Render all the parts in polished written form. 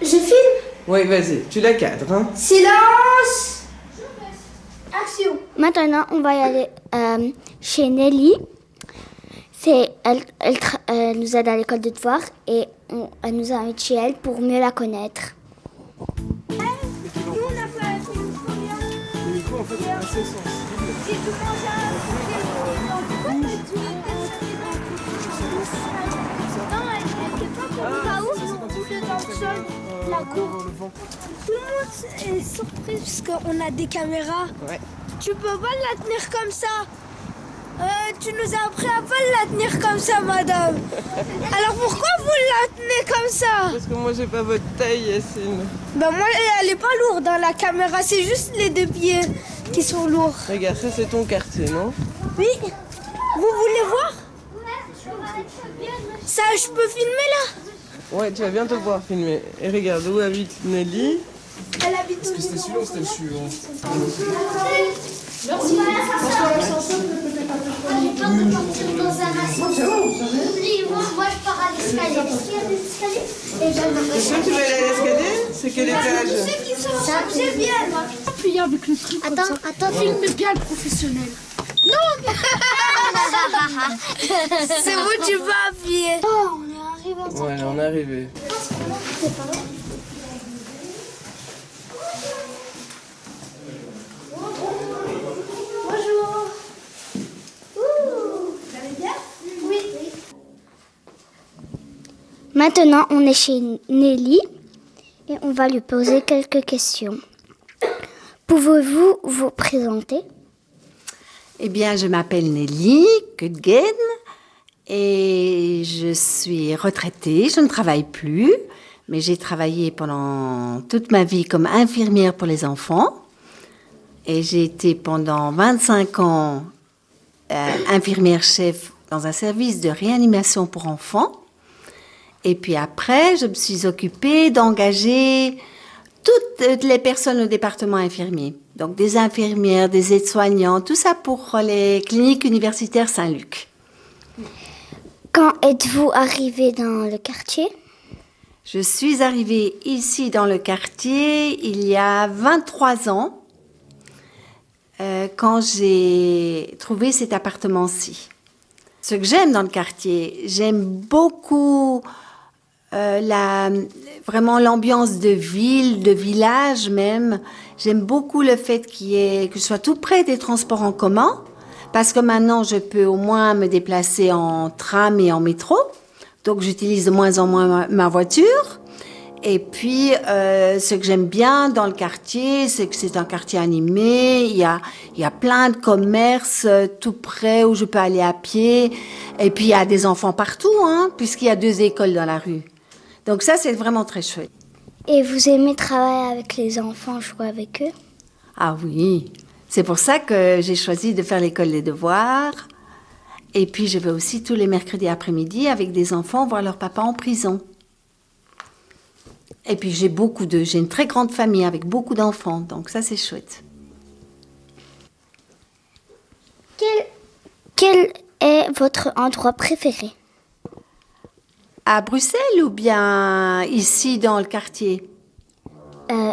Je filme. Oui, vas-y, tu la cadres. Hein. Silence. Action. Maintenant, on va y aller chez Nelly. Elle nous aide à l'école de devoirs et elle nous invite chez elle pour mieux la connaître. Nous, on a fait un film combien? Le micro, en fait, c'est assez sensible. Si tu manges la cour. Tout le monde est surpris puisqu'on a des caméras. Ouais. Tu peux pas la tenir comme ça. Tu nous as appris à pas la tenir comme ça, madame. Alors pourquoi vous la tenez comme ça? Parce que moi, j'ai pas votre taille, Yacine. Ben moi, elle est pas lourde dans la caméra. C'est juste les deux pieds qui sont lourds. Regarde, ça, c'est ton quartier, non? Oui. Vous voulez voir? Ça, je peux filmer là? Ouais, tu vas bientôt pouvoir filmer. Et regarde, où habite Nelly? Elle habite au C'était celui-là ou c'était le suivant? Merci. Moi, je pars à l'escalier. Est-ce qu'il y a des escaliers? C'est sûr que tu veux aller à l'escalier? C'est quel étage? Ceux qui sont chargés viennent. Appuyer avec le truc. Attends, Filme bien le professionnel. C'est où tu vas appuyer? Oh, on est arrivé à Ouais, on est arrivé. Bonjour. Vous allez bien? Oui. Maintenant, on est chez Nelly et on va lui poser quelques questions. Pouvez-vous vous présenter? Eh bien, je m'appelle Nelly Kudgen et je suis retraitée. Je ne travaille plus, mais j'ai travaillé pendant toute ma vie comme infirmière pour les enfants. Et j'ai été pendant 25 ans infirmière-chef dans un service de réanimation pour enfants. Et puis après, je me suis occupée d'engager toutes les personnes au département infirmier. Donc des infirmières, des aides-soignants, tout ça pour les cliniques universitaires Saint-Luc. Quand êtes-vous arrivé dans le quartier? Je suis arrivée ici dans le quartier il y a 23 ans, quand j'ai trouvé cet appartement-ci. Ce que j'aime dans le quartier, j'aime beaucoup vraiment l'ambiance de ville, de village même. J'aime beaucoup le fait que je sois tout près des transports en commun, parce que maintenant je peux au moins me déplacer en tram et en métro. Donc j'utilise de moins en moins ma voiture. Et puis, ce que j'aime bien dans le quartier, c'est que c'est un quartier animé. Il y a plein de commerces tout près où je peux aller à pied. Et puis, il y a des enfants partout, hein, puisqu'il y a 2 écoles dans la rue. Donc ça, c'est vraiment très chouette. Et vous aimez travailler avec les enfants, jouer avec eux? Ah oui, c'est pour ça que j'ai choisi de faire l'école des devoirs. Et puis, je vais aussi tous les mercredis après-midi avec des enfants voir leur papa en prison. Et puis j'ai une très grande famille avec beaucoup d'enfants, donc ça c'est chouette. Quel est votre endroit préféré? À Bruxelles ou bien ici dans le quartier?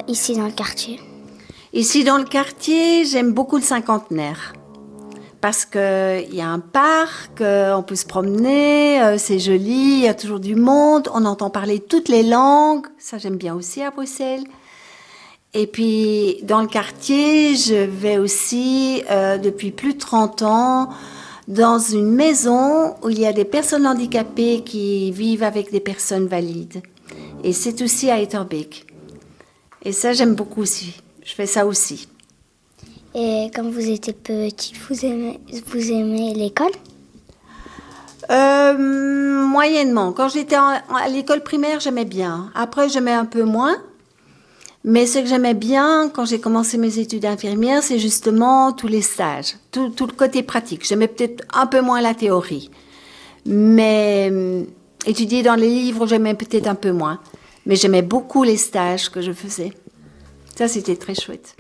Ici dans le quartier. Ici dans le quartier, j'aime beaucoup le Cinquantenaire. Parce qu'il y a un parc, on peut se promener, c'est joli, il y a toujours du monde, on entend parler toutes les langues, ça j'aime bien aussi à Bruxelles. Et puis dans le quartier, je vais aussi, depuis plus de 30 ans, dans une maison où il y a des personnes handicapées qui vivent avec des personnes valides. Et c'est aussi à Etterbeek. Et ça j'aime beaucoup aussi, je fais ça aussi. Et quand vous étiez petite, vous aimez l'école? Moyennement. Quand j'étais à l'école primaire, j'aimais bien. Après, j'aimais un peu moins. Mais ce que j'aimais bien quand j'ai commencé mes études d'infirmière, c'est justement tous les stages, tout le côté pratique. J'aimais peut-être un peu moins la théorie. Mais étudier dans les livres, j'aimais peut-être un peu moins. Mais j'aimais beaucoup les stages que je faisais. Ça, c'était très chouette.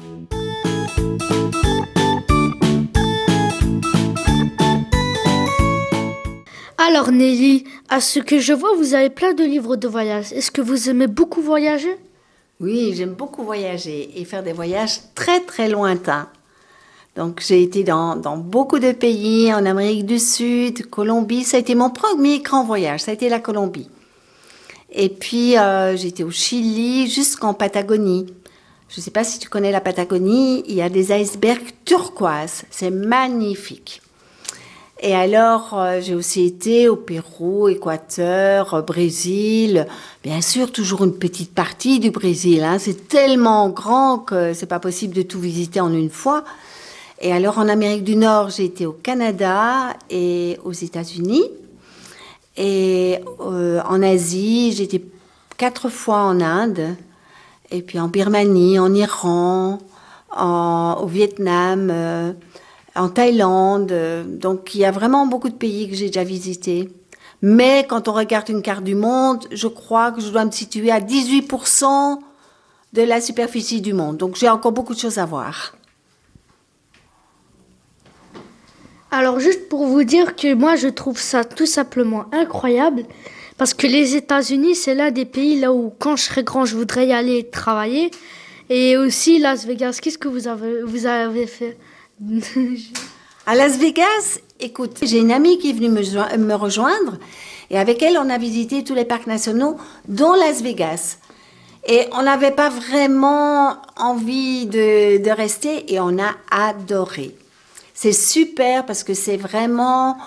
Alors Nelly, à ce que je vois, vous avez plein de livres de voyage. Est-ce que vous aimez beaucoup voyager? Oui, j'aime beaucoup voyager et faire des voyages très très lointains. Donc j'ai été dans beaucoup de pays, en Amérique du Sud, Colombie. Ça a été mon premier grand voyage, ça a été la Colombie. Et puis j'ai été au Chili jusqu'en Patagonie. Je ne sais pas si tu connais la Patagonie, il y a des icebergs turquoises, c'est magnifique. Et alors, j'ai aussi été au Pérou, Équateur, Brésil. Bien sûr, toujours une petite partie du Brésil, hein. C'est tellement grand que c'est pas possible de tout visiter en une fois. Et alors, en Amérique du Nord, j'ai été au Canada et aux États-Unis. Et en Asie, j'ai été 4 fois en Inde. Et puis en Birmanie, en Iran, au Vietnam, en Thaïlande. Donc, il y a vraiment beaucoup de pays que j'ai déjà visités. Mais quand on regarde une carte du monde, je crois que je dois me situer à 18% de la superficie du monde. Donc, j'ai encore beaucoup de choses à voir. Alors juste pour vous dire que moi je trouve ça tout simplement incroyable parce que les États-Unis c'est l'un des pays là où quand je serai grand je voudrais y aller travailler et aussi Las Vegas. Qu'est-ce que vous avez fait? À Las Vegas, écoute, j'ai une amie qui est venue me rejoindre et avec elle on a visité tous les parcs nationaux dont Las Vegas. Et on n'avait pas vraiment envie de rester et on a adoré. C'est super parce que c'est vraiment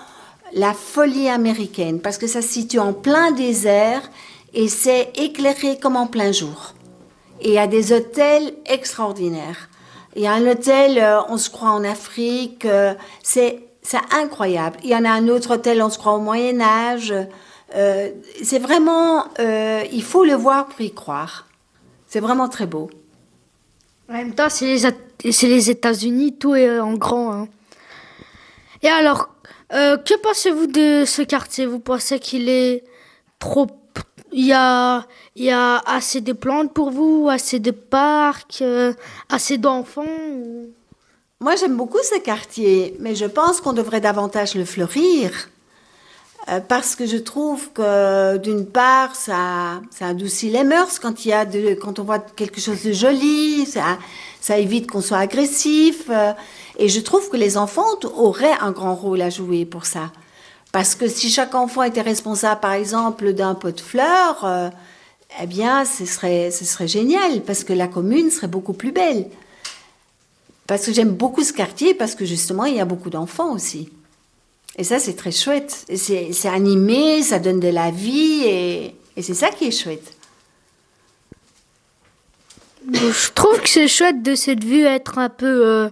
la folie américaine, parce que ça se situe en plein désert et c'est éclairé comme en plein jour. Et il y a des hôtels extraordinaires. Il y a un hôtel, on se croit en Afrique, c'est incroyable. Il y en a un autre hôtel, on se croit au Moyen-Âge. C'est vraiment, il faut le voir pour y croire. C'est vraiment très beau. En même temps c'est les États-Unis, tout est en grand, hein. Et alors, que pensez-vous de ce quartier? Vous pensez qu'il est trop... Il y a assez de plantes pour vous, assez de parcs, assez d'enfants Moi, j'aime beaucoup ce quartier, mais je pense qu'on devrait davantage le fleurir. Parce que je trouve que, d'une part, ça adoucit les mœurs quand on voit quelque chose de joli, ça évite qu'on soit agressif. Et je trouve que les enfants auraient un grand rôle à jouer pour ça. Parce que si chaque enfant était responsable, par exemple, d'un pot de fleurs, eh bien, ce serait génial, parce que la commune serait beaucoup plus belle. Parce que j'aime beaucoup ce quartier, parce que justement, il y a beaucoup d'enfants aussi. Et ça, c'est très chouette. Et c'est animé, ça donne de la vie, et c'est ça qui est chouette. Je trouve que c'est chouette de cette vue être un peu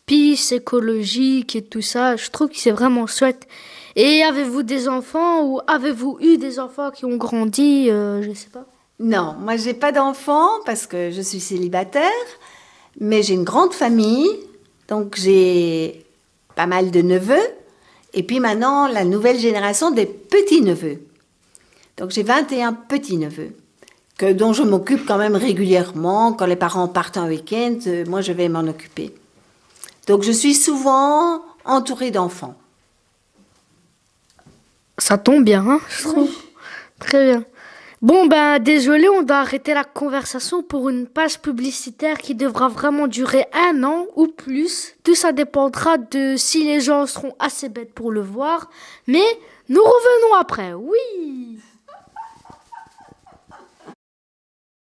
peace, écologique et tout ça. Je trouve que c'est vraiment chouette. Et avez-vous des enfants ou avez-vous eu des enfants qui ont grandi, je sais pas? Non, moi j'ai pas d'enfants parce que je suis célibataire, mais j'ai une grande famille, donc j'ai pas mal de neveux. Et puis maintenant, la nouvelle génération des petits-neveux. Donc j'ai 21 petits-neveux, dont je m'occupe quand même régulièrement. Quand les parents partent un week-end, moi je vais m'en occuper. Donc je suis souvent entourée d'enfants. Ça tombe bien, hein, je trouve. Très bien. Bon, ben, désolé, on doit arrêter la conversation pour une page publicitaire qui devra vraiment durer 1 an ou plus. Tout ça dépendra de si les gens seront assez bêtes pour le voir. Mais nous revenons après, oui.